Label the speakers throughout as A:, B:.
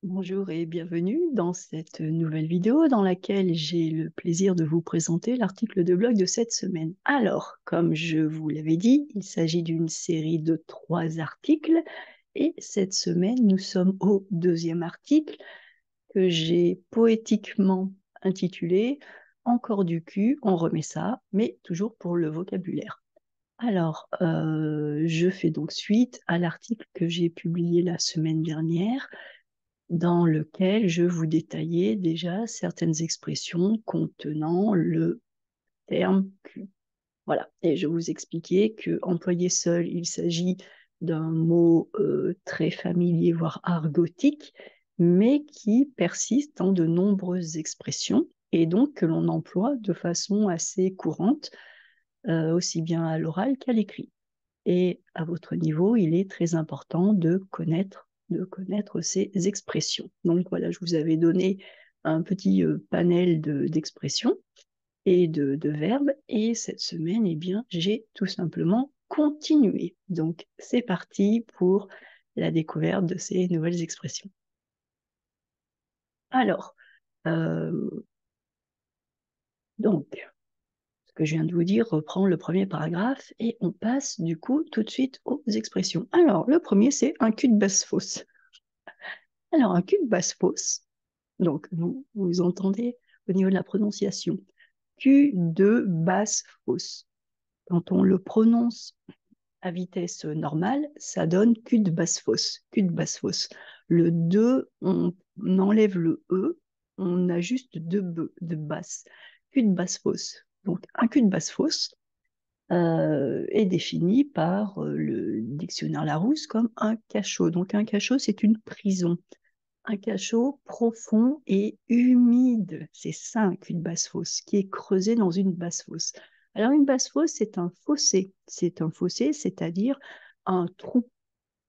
A: Bonjour et bienvenue dans cette nouvelle vidéo dans laquelle j'ai le plaisir de vous présenter l'article de blog de cette semaine. Alors, comme je vous l'avais dit, il s'agit d'une série de 3 articles et cette semaine, nous sommes au 2e article que j'ai poétiquement intitulé « Encore du cul, on remet ça », mais toujours pour le vocabulaire. Alors, je fais donc suite à l'article que j'ai publié la semaine dernière dans lequel je vous détaillais déjà certaines expressions contenant le terme cul. Voilà, et je vous expliquais que employé seul, il s'agit d'un mot très familier, voire argotique, mais qui persiste dans de nombreuses expressions et donc que l'on emploie de façon assez courante, aussi bien à l'oral qu'à l'écrit. Et à votre niveau, il est très important de connaître ces expressions. Donc voilà, je vous avais donné un petit panel d'expressions et de verbes, et cette semaine, eh bien, j'ai tout simplement continué. Donc c'est parti pour la découverte de ces nouvelles expressions. Alors, euh, donc, ce que je viens de vous dire reprend le premier paragraphe et on passe du coup tout de suite aux expressions. Alors, le premier, c'est un cul de basse-fosse. Alors, un cul de basse-fosse, donc vous entendez au niveau de la prononciation, cul de basse-fosse. Quand on le prononce à vitesse normale, ça donne cul de basse-fosse, cul de basse-fosse. Le 2, on enlève le E, on a juste 2 B de basse, cul de basse-fosse. Donc, un cul de basse-fosse est défini par le dictionnaire Larousse comme un cachot. Donc, un cachot, c'est une prison. Un cachot profond et humide. C'est ça un cul de basse-fosse, qui est creusé dans une basse-fosse. Alors une basse-fosse, c'est un fossé. C'est un fossé, c'est-à-dire un trou.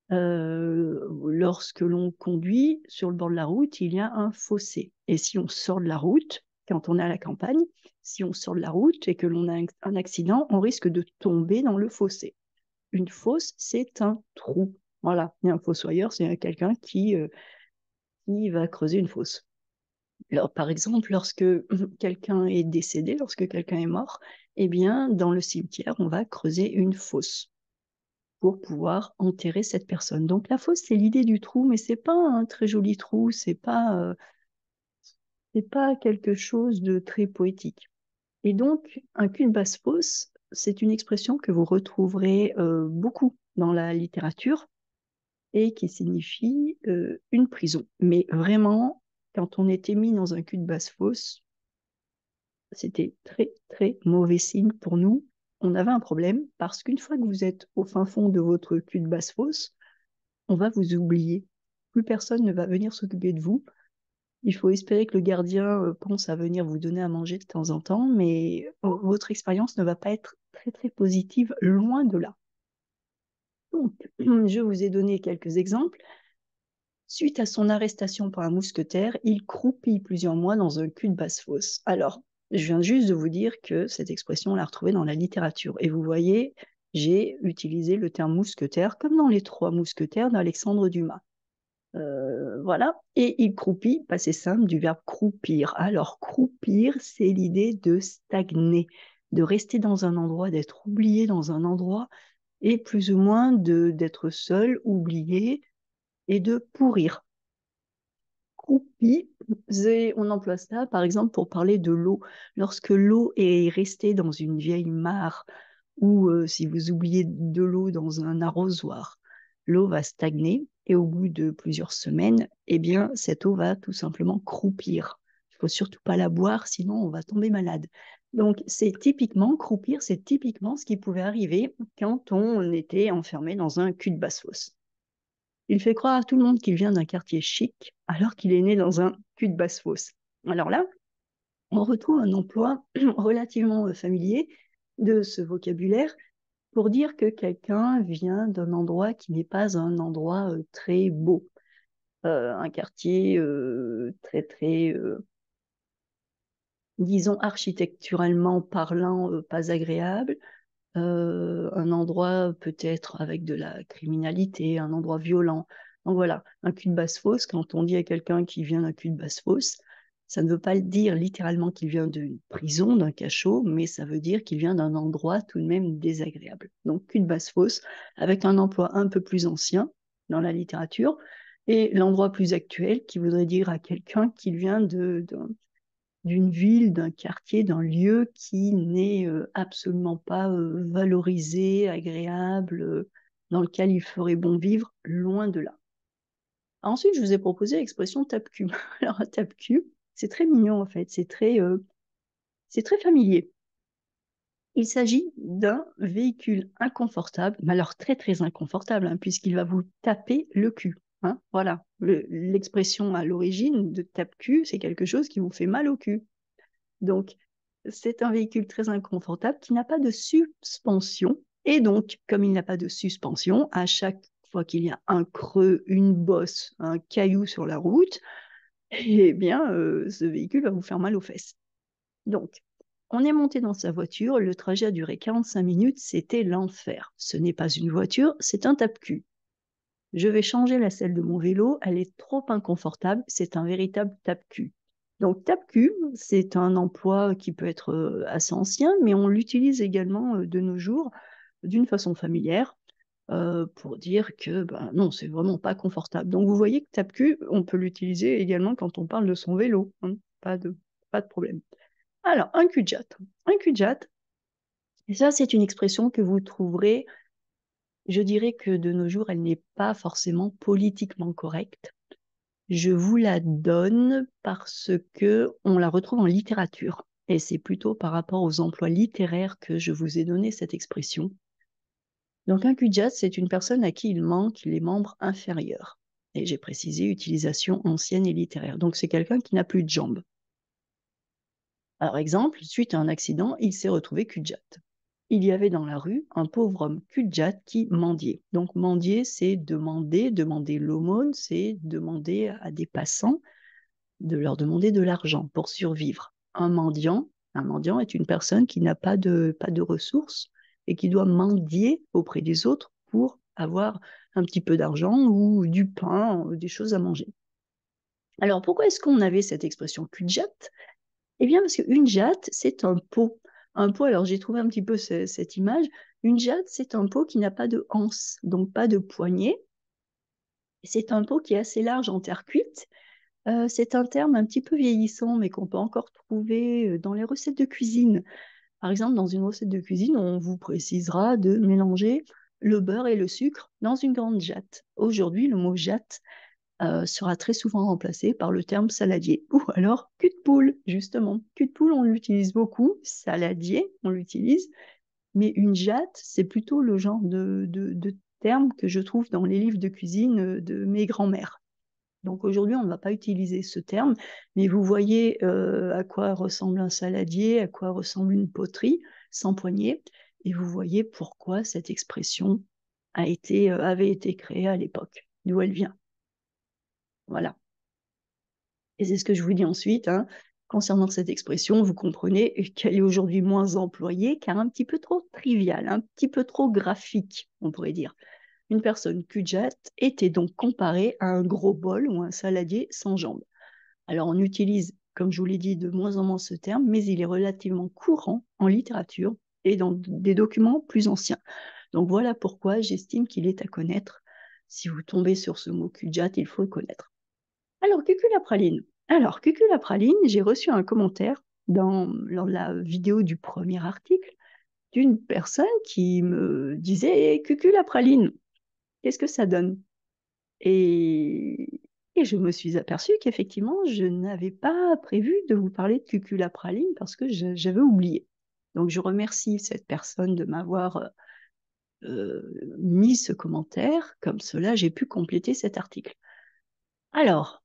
A: Lorsque l'on conduit sur le bord de la route, il y a un fossé. Et si on sort de la route, quand on est à la campagne, si on sort de la route et que l'on a un accident, on risque de tomber dans le fossé. Une fosse, c'est un trou. Voilà, et un fossoyeur, c'est quelqu'un qui va creuser une fosse. Alors, par exemple, lorsque quelqu'un est décédé, lorsque quelqu'un est mort, eh bien, dans le cimetière, on va creuser une fosse pour pouvoir enterrer cette personne. Donc, la fosse, c'est l'idée du trou, mais c'est pas un très joli trou, c'est pas quelque chose de très poétique. Et donc, un cul de basse-fosse, c'est une expression que vous retrouverez beaucoup dans la littérature et qui signifie une prison. Mais vraiment, quand on était mis dans un cul de basse-fosse, c'était très, très mauvais signe pour nous. On avait un problème parce qu'une fois que vous êtes au fin fond de votre cul de basse-fosse, on va vous oublier. Plus personne ne va venir s'occuper de vous. Il faut espérer que le gardien pense à venir vous donner à manger de temps en temps, mais votre expérience ne va pas être très, très positive, loin de là. Donc, je vous ai donné quelques exemples. Suite à son arrestation par un mousquetaire, il croupit plusieurs mois dans un cul de basse-fosse. Alors, je viens juste de vous dire que cette expression, on l'a retrouvée dans la littérature. Et vous voyez, j'ai utilisé le terme mousquetaire comme dans les 3 mousquetaires d'Alexandre Dumas. Voilà. Et il croupit, passé simple du verbe croupir. Alors, croupir, c'est l'idée de stagner, de rester dans un endroit, d'être oublié dans un endroit et plus ou moins d'être seul, oublié et de pourrir. Croupi, on emploie ça par exemple pour parler de l'eau. Lorsque l'eau est restée dans une vieille mare ou si vous oubliez de l'eau dans un arrosoir, l'eau va stagner et au bout de plusieurs semaines, eh bien, cette eau va tout simplement croupir. Il ne faut surtout pas la boire, sinon on va tomber malade. Donc, c'est typiquement, croupir, c'est typiquement ce qui pouvait arriver quand on était enfermé dans un cul de basse-fosse. Il fait croire à tout le monde qu'il vient d'un quartier chic, alors qu'il est né dans un cul de basse-fosse. Alors là, on retrouve un emploi relativement familier de ce vocabulaire pour dire que quelqu'un vient d'un endroit qui n'est pas un endroit très beau, un quartier très, très, disons, architecturalement parlant, pas agréable, un endroit peut-être avec de la criminalité, un endroit violent, Donc voilà, un cul de basse-fosse, quand on dit à quelqu'un qui vient d'un cul de basse-fosse, ça ne veut pas dire littéralement qu'il vient d'une prison, d'un cachot, mais ça veut dire qu'il vient d'un endroit tout de même désagréable. Donc cul de basse-fosse, avec un emploi un peu plus ancien dans la littérature, et l'endroit plus actuel qui voudrait dire à quelqu'un qu'il vient d'une ville, d'un quartier, d'un lieu qui n'est absolument pas valorisé, agréable, dans lequel il ferait bon vivre, loin de là. Ensuite, je vous ai proposé l'expression tape-cul. Alors, un tape-cul, c'est très mignon en fait, c'est très familier. Il s'agit d'un véhicule inconfortable, mais alors très très inconfortable, hein, puisqu'il va vous taper le cul. Hein, voilà, l'expression à l'origine de tape-cul, c'est quelque chose qui vous fait mal au cul. Donc, c'est un véhicule très inconfortable qui n'a pas de suspension. Et donc, comme il n'a pas de suspension, à chaque fois qu'il y a un creux, une bosse, un caillou sur la route, eh bien, ce véhicule va vous faire mal aux fesses. Donc, on est monté dans sa voiture, le trajet a duré 45 minutes, c'était l'enfer. Ce n'est pas une voiture, c'est un tape-cul. Je vais changer la selle de mon vélo, elle est trop inconfortable, c'est un véritable tape-cul. Donc tape-cul, c'est un emploi qui peut être assez ancien, mais on l'utilise également de nos jours d'une façon familière pour dire que ben, non, c'est vraiment pas confortable. Donc vous voyez que tape-cul, on peut l'utiliser également quand on parle de son vélo, hein, pas de problème. Alors, un cul-de-jatte. Un cul-de-jatte, et ça c'est une expression que vous trouverez, je dirais que de nos jours, elle n'est pas forcément politiquement correcte. Je vous la donne parce que on la retrouve en littérature. Et c'est plutôt par rapport aux emplois littéraires que je vous ai donné cette expression. Donc un cul-de-jatte, c'est une personne à qui il manque les membres inférieurs. Et j'ai précisé utilisation ancienne et littéraire. Donc c'est quelqu'un qui n'a plus de jambes. Par exemple, suite à un accident, il s'est retrouvé cul-de-jatte. Il y avait dans la rue un pauvre homme cul-de-jatte qui mendiait. Donc mendier, c'est demander l'aumône, c'est demander à des passants de leur demander de l'argent pour survivre. Un mendiant est une personne qui n'a pas de ressources et qui doit mendier auprès des autres pour avoir un petit peu d'argent ou du pain, des choses à manger. Alors pourquoi est-ce qu'on avait cette expression cul-de-jatte? Eh bien parce qu'une jatte, c'est un pot. Un pot, alors j'ai trouvé un petit peu cette image. Une jatte, c'est un pot qui n'a pas de anse, donc pas de poignée. C'est un pot qui est assez large en terre cuite. C'est un terme un petit peu vieillissant, mais qu'on peut encore trouver dans les recettes de cuisine. Par exemple, dans une recette de cuisine, on vous précisera de mélanger le beurre et le sucre dans une grande jatte. Aujourd'hui, le mot jatte sera très souvent remplacé par le terme saladier ou alors cul de poule, justement. Cul de poule, on l'utilise beaucoup, saladier, on l'utilise, mais une jatte, c'est plutôt le genre de terme que je trouve dans les livres de cuisine de mes grands-mères. Donc aujourd'hui, on ne va pas utiliser ce terme, mais vous voyez à quoi ressemble un saladier, à quoi ressemble une poterie sans poignée, et vous voyez pourquoi cette expression avait été créée à l'époque, d'où elle vient. Voilà. Et c'est ce que je vous dis ensuite, hein. Concernant cette expression, vous comprenez qu'elle est aujourd'hui moins employée, car un petit peu trop triviale, un petit peu trop graphique, on pourrait dire. Une personne cul-de-jatte était donc comparée à un gros bol ou un saladier sans jambes. Alors on utilise, comme je vous l'ai dit, de moins en moins ce terme, mais il est relativement courant en littérature et dans des documents plus anciens. Donc voilà pourquoi j'estime qu'il est à connaître. Si vous tombez sur ce mot cul-de-jatte, il faut le connaître. Alors, cuculapraline. Alors, cuculapraline, j'ai reçu un commentaire lors de la vidéo du premier article d'une personne qui me disait cuculapraline, qu'est-ce que ça donne? Et, et je me suis aperçue qu'effectivement, je n'avais pas prévu de vous parler de cuculapraline parce que j'avais oublié. Donc, je remercie cette personne de m'avoir mis ce commentaire. Comme cela, j'ai pu compléter cet article. Alors,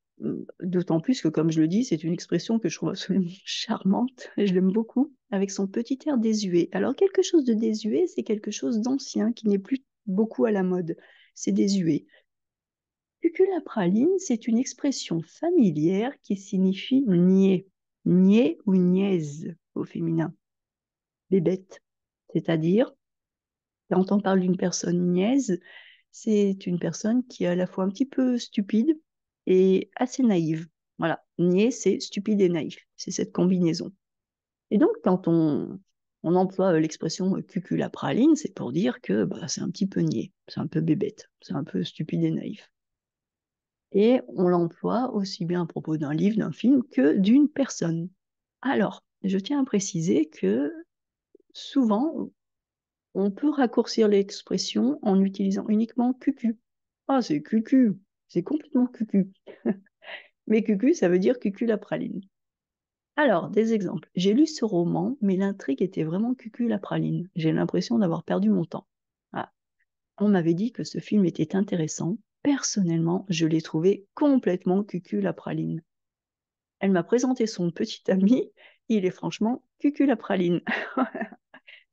A: d'autant plus que, comme je le dis, c'est une expression que je trouve absolument charmante, et je l'aime beaucoup, avec son petit air désuet. Alors, quelque chose de désuet, c'est quelque chose d'ancien, qui n'est plus beaucoup à la mode. C'est désuet. Cuculapraline, c'est une expression familière qui signifie niais, niais ou niaise au féminin, bébête. C'est-à-dire, quand on parle d'une personne niaise, c'est une personne qui est à la fois un petit peu stupide et assez naïve. Voilà, niais, c'est stupide et naïf. C'est cette combinaison. Et donc, quand on emploie l'expression cucul la praline, c'est pour dire que bah, c'est un petit peu niais, c'est un peu bébête, c'est un peu stupide et naïf. Et on l'emploie aussi bien à propos d'un livre, d'un film, que d'une personne. Alors, je tiens à préciser que souvent, on peut raccourcir l'expression en utilisant uniquement cucu. Ah, c'est cucu, c'est complètement cucu. Mais cucu, ça veut dire cucul la praline. Alors, des exemples. J'ai lu ce roman, mais l'intrigue était vraiment cucul la praline. J'ai l'impression d'avoir perdu mon temps. Ah, on m'avait dit que ce film était intéressant. Personnellement, je l'ai trouvé complètement cucul la praline. Elle m'a présenté son petit ami, il est franchement cucul la praline.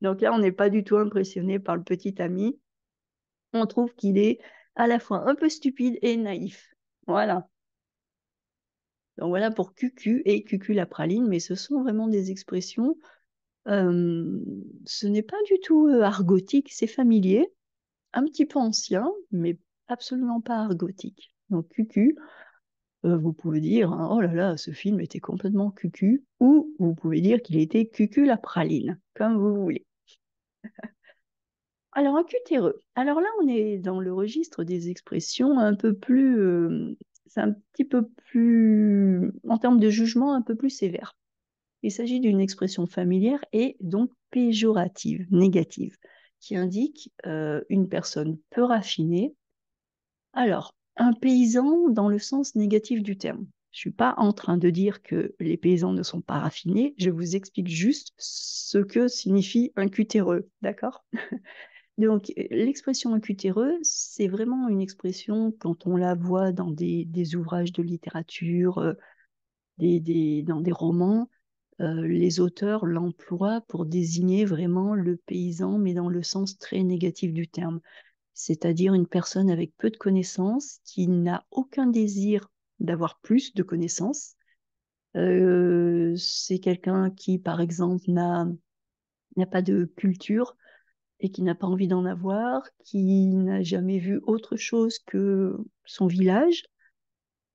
A: Donc là, on n'est pas du tout impressionné par le petit ami. On trouve qu'il est à la fois un peu stupide et naïf. Voilà. Donc voilà pour cucu et cucul la praline, mais ce sont vraiment des expressions. Ce n'est pas du tout argotique, c'est familier, un petit peu ancien, mais absolument pas argotique. Donc cucu, vous pouvez dire hein, oh là là, ce film était complètement cucu, ou vous pouvez dire qu'il était cucu la praline, comme vous voulez. Alors un cutéreux. Alors là, on est dans le registre des expressions un peu plus, c'est un petit peu plus, en termes de jugement, un peu plus sévère. Il s'agit d'une expression familière et donc péjorative, négative, qui indique une personne peu raffinée. Alors, un paysan dans le sens négatif du terme. Je ne suis pas en train de dire que les paysans ne sont pas raffinés, je vous explique juste ce que signifie un cutéreux, d'accord? Donc, l'expression un cutéreux, c'est vraiment une expression quand on la voit dans des ouvrages de littérature, dans des romans, les auteurs l'emploient pour désigner vraiment le paysan, mais dans le sens très négatif du terme. C'est-à-dire une personne avec peu de connaissances, qui n'a aucun désir d'avoir plus de connaissances. C'est quelqu'un qui, par exemple, n'a pas de culture et qui n'a pas envie d'en avoir, qui n'a jamais vu autre chose que son village.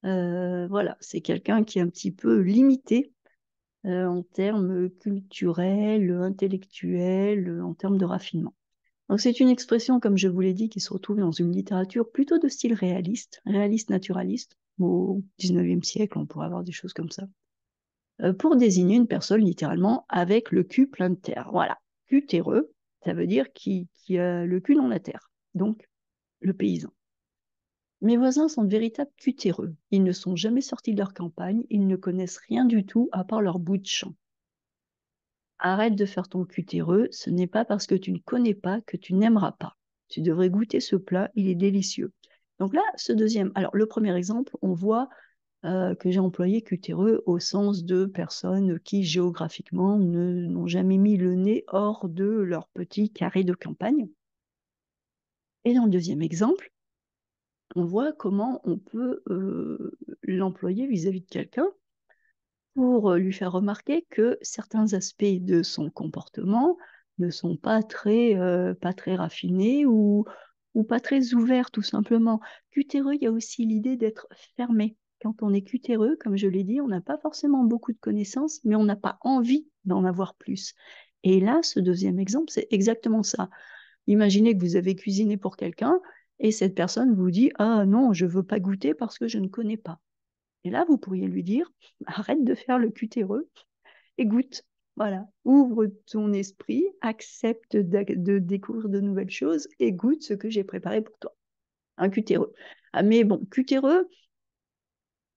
A: Voilà, c'est quelqu'un qui est un petit peu limité en termes culturels, intellectuels, en termes de raffinement. Donc c'est une expression, comme je vous l'ai dit, qui se retrouve dans une littérature plutôt de style réaliste, réaliste naturaliste. Au XIXe siècle, on pourrait avoir des choses comme ça, pour désigner une personne littéralement avec le cul plein de terre. Voilà, cutéreux, ça veut dire qui a le cul dans la terre, donc le paysan. Mes voisins sont de véritables cutéreux. Ils ne sont jamais sortis de leur campagne, ils ne connaissent rien du tout à part leur bout de champ. Arrête de faire ton cutéreux, ce n'est pas parce que tu ne connais pas que tu n'aimeras pas. Tu devrais goûter ce plat, il est délicieux. Donc là, ce deuxième, alors le premier exemple, on voit que j'ai employé cutéreux au sens de personnes qui géographiquement n'ont jamais mis le nez hors de leur petit carré de campagne. Et dans le deuxième exemple, on voit comment on peut l'employer vis-à-vis de quelqu'un pour lui faire remarquer que certains aspects de son comportement ne sont pas très raffinés ou pas très ouverts, tout simplement. Cutéreux, il y a aussi l'idée d'être fermé. Quand on est cutéreux, comme je l'ai dit, on n'a pas forcément beaucoup de connaissances, mais on n'a pas envie d'en avoir plus. Et là, ce deuxième exemple, c'est exactement ça. Imaginez que vous avez cuisiné pour quelqu'un et cette personne vous dit ah non, je ne veux pas goûter parce que je ne connais pas. Et là, vous pourriez lui dire, arrête de faire le cutéreux et goûte. Voilà, ouvre ton esprit, accepte de découvrir de nouvelles choses et goûte ce que j'ai préparé pour toi. Un cutéreux. Ah, mais bon, cutéreux,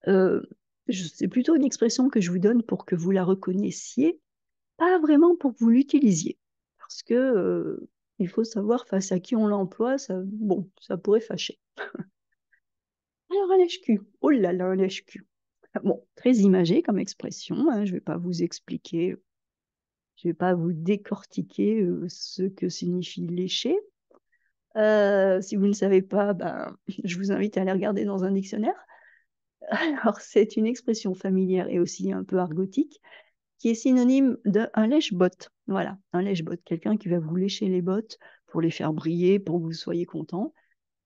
A: euh, c'est plutôt une expression que je vous donne pour que vous la reconnaissiez, pas vraiment pour que vous l'utilisiez. Parce que il faut savoir face à qui on l'emploie, ça, bon, ça pourrait fâcher. Alors, un lèche-cul. Oh là là, un lèche-cul. Bon, très imagé comme expression, hein, je ne vais pas vous expliquer, je ne vais pas vous décortiquer ce que signifie lécher. Si vous ne savez pas, ben, je vous invite à aller regarder dans un dictionnaire. Alors, c'est une expression familière et aussi un peu argotique qui est synonyme d'un lèche-botte. Voilà, un lèche-botte, quelqu'un qui va vous lécher les bottes pour les faire briller, pour que vous soyez content.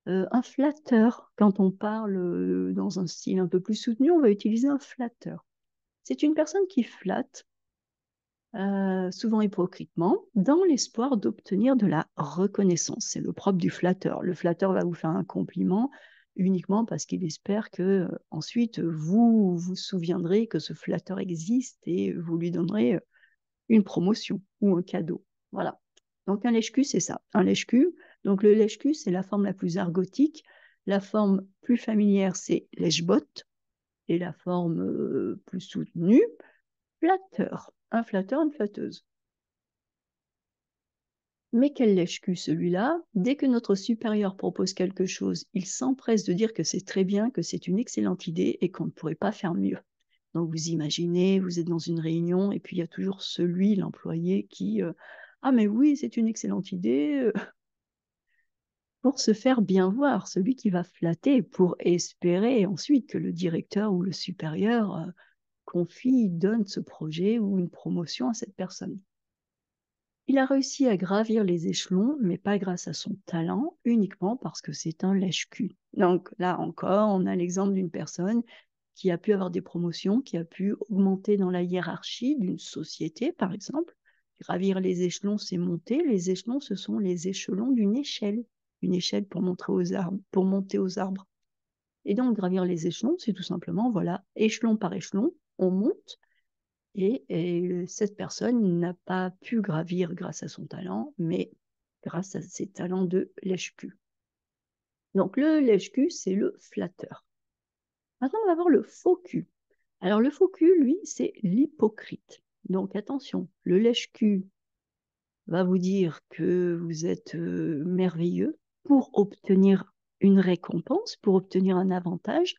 A: Un flatteur, quand on parle dans un style un peu plus soutenu, on va utiliser un flatteur. C'est une personne qui flatte, souvent hypocritement, dans l'espoir d'obtenir de la reconnaissance. C'est le propre du flatteur. Le flatteur va vous faire un compliment uniquement parce qu'il espère que ensuite vous vous souviendrez que ce flatteur existe et vous lui donnerez une promotion ou un cadeau. Voilà. Donc un lèche-cul, c'est ça. Un lèche-cul. Donc le lèche-cul, c'est la forme la plus argotique. La forme plus familière, c'est lèche-botte. Et la forme plus soutenue, flatteur. Un flatteur, une flatteuse. Mais quel lèche-cul celui-là? Dès que notre supérieur propose quelque chose, il s'empresse de dire que c'est très bien, que c'est une excellente idée et qu'on ne pourrait pas faire mieux. Donc vous imaginez, vous êtes dans une réunion et puis il y a toujours celui, l'employé, qui ah mais oui, c'est une excellente idée, pour se faire bien voir, celui qui va flatter pour espérer ensuite que le directeur ou le supérieur confie, donne ce projet ou une promotion à cette personne. Il a réussi à gravir les échelons, mais pas grâce à son talent, uniquement parce que c'est un lèche-cul. Donc là encore, on a l'exemple d'une personne qui a pu avoir des promotions, qui a pu augmenter dans la hiérarchie d'une société, par exemple. Gravir les échelons, c'est monter. Les échelons, ce sont les échelons d'une échelle. Une échelle pour monter aux arbres, pour monter aux arbres. Et donc, gravir les échelons, c'est tout simplement, voilà, échelon par échelon, on monte. Et cette personne n'a pas pu gravir grâce à son talent, mais grâce à ses talents de lèche-cul. Donc, le lèche-cul, c'est le flatteur. Maintenant, on va voir le faux cul. Alors, le faux cul, lui, c'est l'hypocrite. Donc, attention, le lèche-cul va vous dire que vous êtes merveilleux pour obtenir une récompense, pour obtenir un avantage.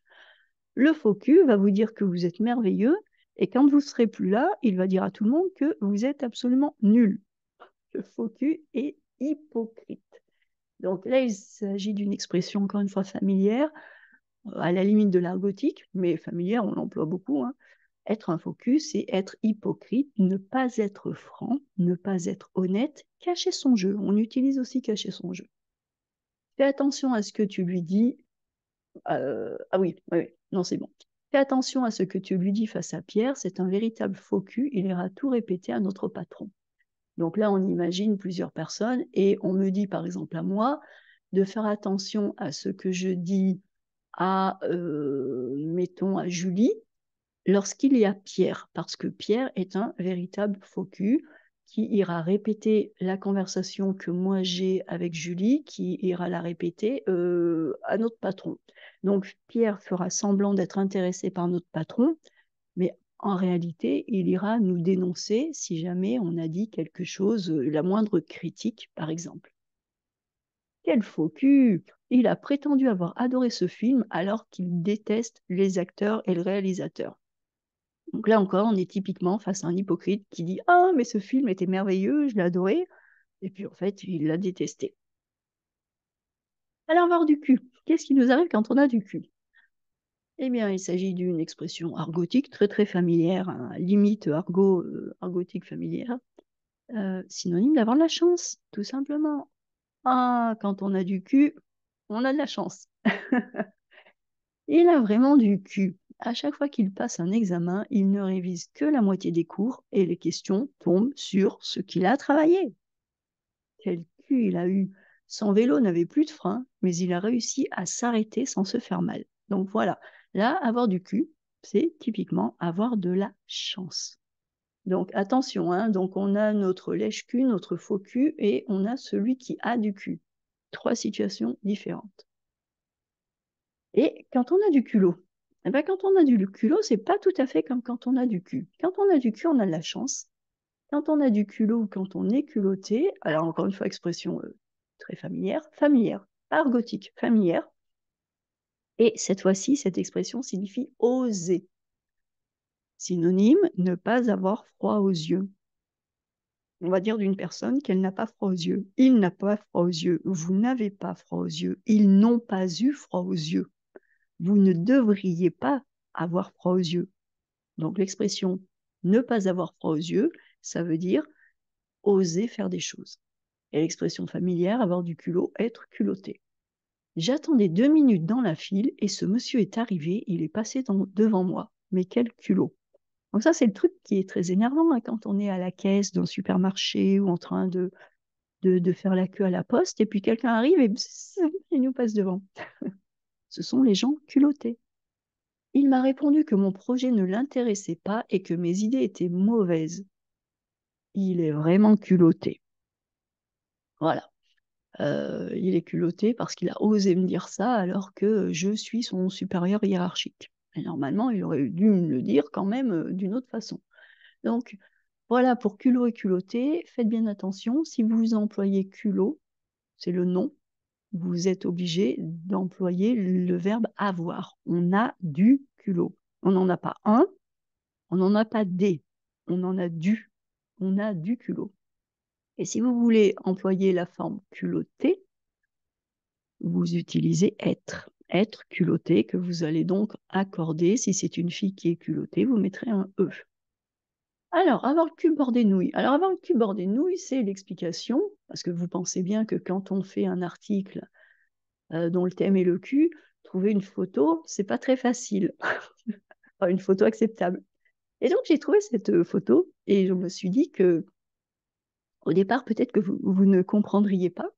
A: Le faux cul va vous dire que vous êtes merveilleux et quand vous ne serez plus là, il va dire à tout le monde que vous êtes absolument nul. Le faux cul est hypocrite. Donc là, il s'agit d'une expression, encore une fois, familière, à la limite de l'argotique, mais familière, on l'emploie beaucoup, hein. Être un faux cul, c'est être hypocrite, ne pas être franc, ne pas être honnête, cacher son jeu. On utilise aussi cacher son jeu. Fais attention à ce que tu lui dis. Ah oui, oui, non, c'est bon. Fais attention à ce que tu lui dis face à Pierre, c'est un véritable faux cul, il ira tout répéter à notre patron. Donc là, on imagine plusieurs personnes et on me dit, par exemple, à moi, de faire attention à ce que je dis à, mettons, à Julie, lorsqu'il y a Pierre, parce que Pierre est un véritable faux cul qui ira répéter la conversation que moi j'ai avec Julie, qui ira la répéter à notre patron. Donc Pierre fera semblant d'être intéressé par notre patron, mais en réalité, il ira nous dénoncer si jamais on a dit quelque chose, la moindre critique, par exemple. Quel faux cul! Il a prétendu avoir adoré ce film alors qu'il déteste les acteurs et le réalisateur. Donc là encore, on est typiquement face à un hypocrite qui dit « Ah, mais ce film était merveilleux, je l'ai adoré », et puis en fait, il l'a détesté. Alors, avoir du cul. Qu'est-ce qui nous arrive quand on a du cul? Eh bien, il s'agit d'une expression argotique très très familière, hein, limite argotique familière, synonyme d'avoir de la chance, tout simplement. Ah, quand on a du cul, on a de la chance. Il a vraiment du cul. À chaque fois qu'il passe un examen, il ne révise que la moitié des cours et les questions tombent sur ce qu'il a travaillé. Quel cul il a eu. Son vélo n'avait plus de frein, mais il a réussi à s'arrêter sans se faire mal. Donc voilà, là, avoir du cul, c'est typiquement avoir de la chance. Donc attention, hein, donc on a notre lèche-cul, notre faux cul, et on a celui qui a du cul. 3 situations différentes. Et quand on a du culot, eh ben, quand on a du culot, c'est pas tout à fait comme quand on a du cul. Quand on a du cul, on a de la chance. Quand on a du culot ou quand on est culotté, alors encore une fois, expression très familière, pas argotique, familière. Et cette fois-ci, cette expression signifie oser. Synonyme, ne pas avoir froid aux yeux. On va dire d'une personne qu'elle n'a pas froid aux yeux. Il n'a pas froid aux yeux. Vous n'avez pas froid aux yeux. Ils n'ont pas eu froid aux yeux. Vous ne devriez pas avoir froid aux yeux. Donc l'expression ne pas avoir froid aux yeux, ça veut dire oser faire des choses. Et l'expression familière, avoir du culot, être culotté. J'attendais 2 minutes dans la file et ce monsieur est arrivé, il est passé devant moi. Mais quel culot! Donc ça, c'est le truc qui est très énervant hein, quand on est à la caisse d'un supermarché ou en train de faire la queue à la poste et puis quelqu'un arrive et il nous passe devant. Ce sont les gens culottés. Il m'a répondu que mon projet ne l'intéressait pas et que mes idées étaient mauvaises. Il est vraiment culotté. Voilà. Il est culotté parce qu'il a osé me dire ça alors que je suis son supérieur hiérarchique. Et normalement, il aurait dû me le dire quand même d'une autre façon. Donc, voilà, pour culot et culotté, faites bien attention. Si vous employez culot, c'est le nom, vous êtes obligé d'employer le verbe avoir. On a du culot. On n'en a pas un, on n'en a pas des, on en a du. On a du culot. Et si vous voulez employer la forme culotté, vous utilisez être. Être culotté, que vous allez donc accorder. Si c'est une fille qui est culottée, vous mettrez un E. Alors, avoir le cul bordé de nouilles. Alors, avoir le cul bordé de nouilles, c'est l'explication, parce que vous pensez bien que quand on fait un article dont le thème est le cul, trouver une photo, c'est pas très facile. Enfin, une photo acceptable. Et donc, j'ai trouvé cette photo et je me suis dit que, au départ, peut-être que vous ne comprendriez pas.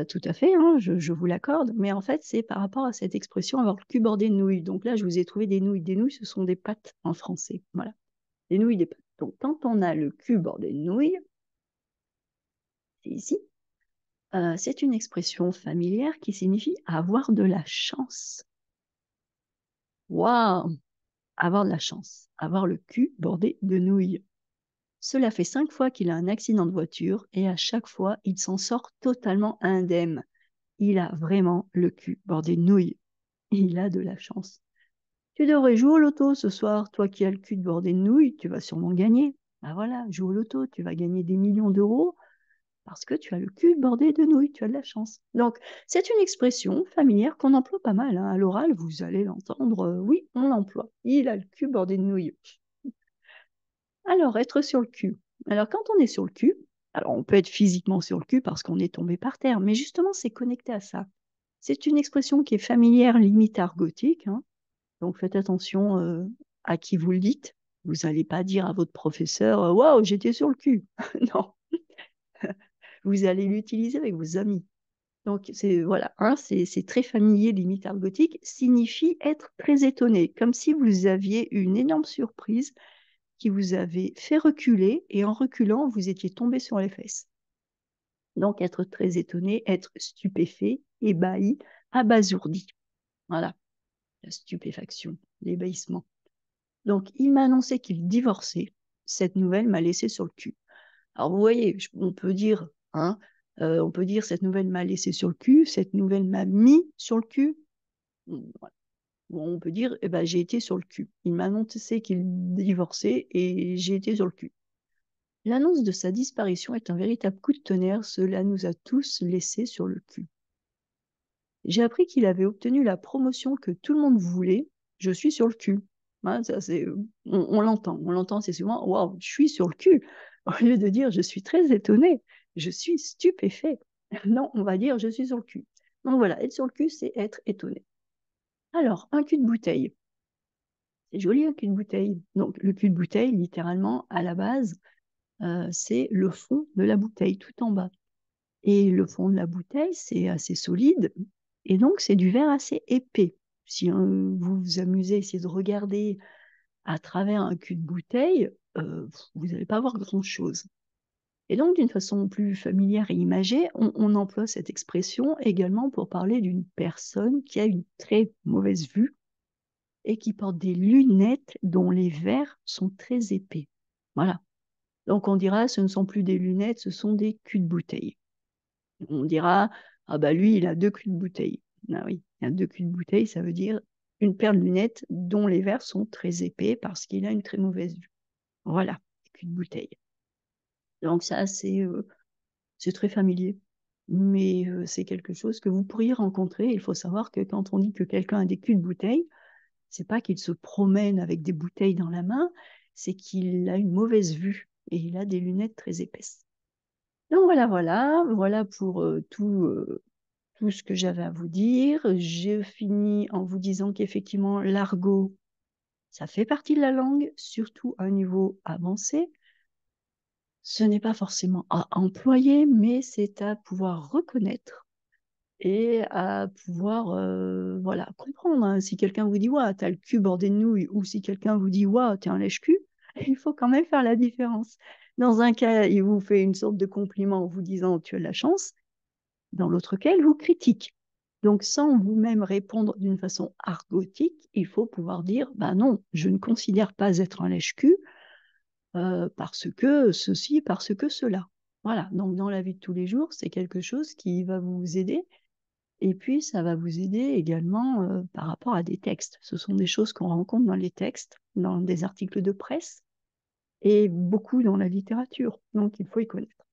A: Tout à fait, hein, je vous l'accorde, mais en fait, c'est par rapport à cette expression avoir le cul bordé de nouilles. Donc là, je vous ai trouvé des nouilles. Des nouilles, ce sont des pâtes en français. Voilà. Des nouilles, des pâtes. Donc, quand on a le cul bordé de nouilles, c'est ici, c'est une expression familière qui signifie avoir de la chance. Waouh! Avoir de la chance. Avoir le cul bordé de nouilles. Cela fait 5 fois qu'il a un accident de voiture et à chaque fois, il s'en sort totalement indemne. Il a vraiment le cul bordé de nouilles. Il a de la chance. Tu devrais jouer au loto ce soir, toi qui as le cul bordé de nouilles, tu vas sûrement gagner. Ben voilà, joue au loto, tu vas gagner des millions d'euros parce que tu as le cul bordé de nouilles, tu as de la chance. Donc, c'est une expression familière qu'on emploie pas mal. Hein. À l'oral, vous allez l'entendre, oui, on l'emploie. Il a le cul bordé de nouilles. Alors, être sur le cul. Alors, quand on est sur le cul, alors on peut être physiquement sur le cul parce qu'on est tombé par terre, mais justement, c'est connecté à ça. C'est une expression qui est familière, limite argotique. Hein. Donc, faites attention à qui vous le dites. Vous n'allez pas dire à votre professeur waouh, j'étais sur le cul. Non, vous allez l'utiliser avec vos amis. Donc, c'est voilà, hein, c'est très familier, limite argotique, signifie être très étonné, comme si vous aviez une énorme surprise qui vous avait fait reculer et en reculant, vous étiez tombé sur les fesses. Donc, être très étonné, être stupéfait, ébahi, abasourdi. Voilà, la stupéfaction, l'ébahissement. Donc, il m'a annoncé qu'il divorçait. Cette nouvelle m'a laissé sur le cul. Alors, vous voyez, on peut dire, hein, on peut dire cette nouvelle m'a laissé sur le cul, cette nouvelle m'a mis sur le cul. Voilà. Bon, on peut dire, eh ben, j'ai été sur le cul. Il m'a annoncé qu'il divorçait et j'ai été sur le cul. L'annonce de sa disparition est un véritable coup de tonnerre, cela nous a tous laissés sur le cul. J'ai appris qu'il avait obtenu la promotion que tout le monde voulait, je suis sur le cul. Hein, ça, on l'entend assez souvent, waouh, je suis sur le cul, au lieu de dire je suis très étonné, je suis stupéfait. Non, on va dire je suis sur le cul. Donc voilà, être sur le cul, c'est être étonné. Alors, un cul de bouteille. C'est joli un cul de bouteille. Donc le cul de bouteille, littéralement, à la base, c'est le fond de la bouteille, tout en bas. Et le fond de la bouteille, c'est assez solide. Et donc, c'est du verre assez épais. Si vous vous amusez à essayer de regarder à travers un cul de bouteille, vous n'allez pas voir grand-chose. Et donc, d'une façon plus familière et imagée, on emploie cette expression également pour parler d'une personne qui a une très mauvaise vue et qui porte des lunettes dont les verres sont très épais. Voilà. Donc, on dira, ce ne sont plus des lunettes, ce sont des culs de bouteille. On dira, ah bah lui, il a 2 culs de bouteille. Ah oui, il a 2 culs de bouteille, ça veut dire une paire de lunettes dont les verres sont très épais parce qu'il a une très mauvaise vue. Voilà, cul de bouteille. Donc ça, c'est très familier. Mais c'est quelque chose que vous pourriez rencontrer. Il faut savoir que quand on dit que quelqu'un a des culs de bouteille, c'est pas qu'il se promène avec des bouteilles dans la main, c'est qu'il a une mauvaise vue et il a des lunettes très épaisses. Donc voilà pour tout tout ce que j'avais à vous dire. Je finis en vous disant qu'effectivement, l'argot, ça fait partie de la langue, surtout à un niveau avancé. Ce n'est pas forcément à employer, mais c'est à pouvoir reconnaître et à pouvoir voilà, comprendre. Hein. Si quelqu'un vous dit ouais, t'as le cul bordé de nouilles, ou si quelqu'un vous dit ouais, t'es un lèche-cul, il faut quand même faire la différence. Dans un cas, il vous fait une sorte de compliment en vous disant tu as de la chance, dans l'autre cas, il vous critique. Donc, sans vous-même répondre d'une façon argotique, il faut pouvoir dire bah non, je ne considère pas être un lèche-cul parce que ceci, parce que cela. Voilà, donc dans la vie de tous les jours, c'est quelque chose qui va vous aider. Et puis, ça va vous aider également par rapport à des textes. Ce sont des choses qu'on rencontre dans les textes, dans des articles de presse et beaucoup dans la littérature. Donc, il faut y connaître.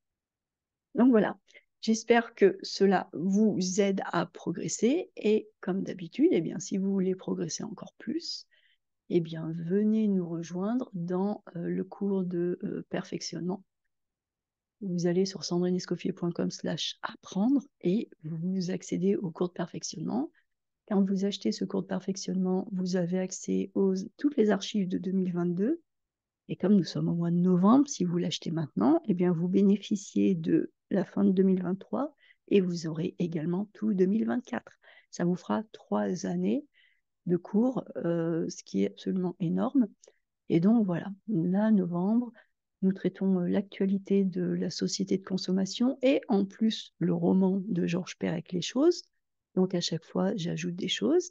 A: Donc voilà, j'espère que cela vous aide à progresser. Et comme d'habitude, eh bien, si vous voulez progresser encore plus, eh bien, venez nous rejoindre dans le cours de perfectionnement. Vous allez sur sandrinescoffier.com/apprendre et vous accédez au cours de perfectionnement. Quand vous achetez ce cours de perfectionnement, vous avez accès aux toutes les archives de 2022. Et comme nous sommes au mois de novembre, si vous l'achetez maintenant, eh bien, vous bénéficiez de la fin de 2023 et vous aurez également tout 2024. Ça vous fera 3 années de cours, ce qui est absolument énorme. Et donc voilà, là, novembre, nous traitons l'actualité de la société de consommation et en plus le roman de Georges Perec, Les choses. Donc à chaque fois, j'ajoute des choses.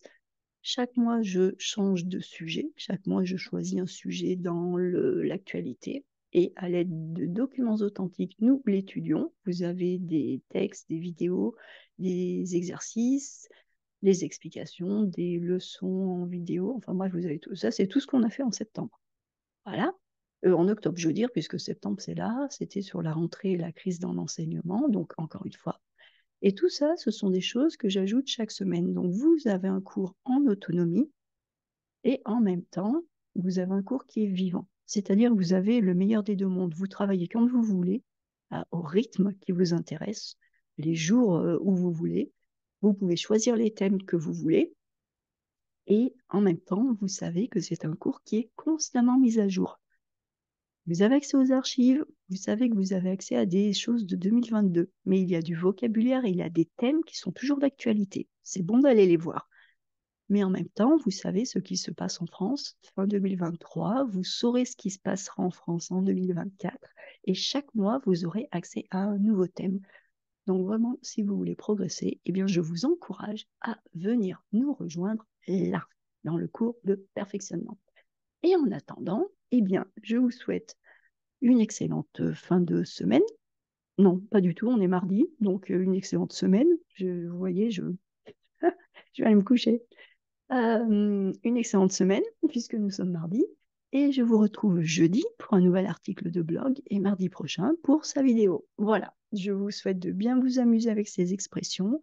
A: Chaque mois, je change de sujet. Chaque mois, je choisis un sujet dans l'actualité. Et à l'aide de documents authentiques, nous l'étudions. Vous avez des textes, des vidéos, des exercices, des explications, des leçons en vidéo. Enfin bref, vous avez tout ça. C'est tout ce qu'on a fait en septembre. Voilà. En octobre, je veux dire, puisque septembre, c'est là. C'était sur la rentrée et la crise dans l'enseignement. Donc, encore une fois. Et tout ça, ce sont des choses que j'ajoute chaque semaine. Donc, vous avez un cours en autonomie et en même temps, vous avez un cours qui est vivant. C'est-à-dire que vous avez le meilleur des deux mondes. Vous travaillez quand vous voulez, au rythme qui vous intéresse, les jours où vous voulez. Vous pouvez choisir les thèmes que vous voulez. Et en même temps, vous savez que c'est un cours qui est constamment mis à jour. Vous avez accès aux archives, vous savez que vous avez accès à des choses de 2022, mais il y a du vocabulaire et il y a des thèmes qui sont toujours d'actualité. C'est bon d'aller les voir. Mais en même temps, vous savez ce qui se passe en France fin 2023, vous saurez ce qui se passera en France en 2024, et chaque mois, vous aurez accès à un nouveau thème. Donc vraiment, si vous voulez progresser, eh bien, je vous encourage à venir nous rejoindre là, dans le cours de perfectionnement. Et en attendant, eh bien, je vous souhaite une excellente fin de semaine. Non, pas du tout, on est mardi, donc une excellente semaine. Vous voyez, je vais aller me coucher. Une excellente semaine, puisque nous sommes mardi. Et je vous retrouve jeudi pour un nouvel article de blog et mardi prochain pour sa vidéo. Voilà, je vous souhaite de bien vous amuser avec ces expressions.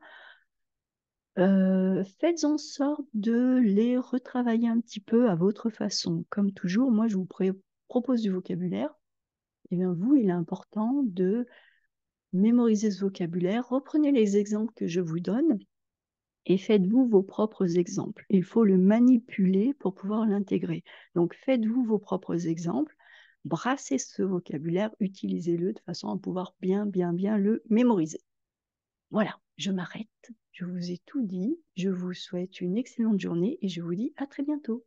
A: Faites en sorte de les retravailler un petit peu à votre façon. Comme toujours, moi, je vous propose du vocabulaire. Et bien, vous, il est important de mémorisez ce vocabulaire, reprenez les exemples que je vous donne et faites-vous vos propres exemples. Il faut le manipuler pour pouvoir l'intégrer. Donc, faites-vous vos propres exemples, brassez ce vocabulaire, utilisez-le de façon à pouvoir bien le mémoriser. Voilà, je m'arrête. Je vous ai tout dit. Je vous souhaite une excellente journée et je vous dis à très bientôt.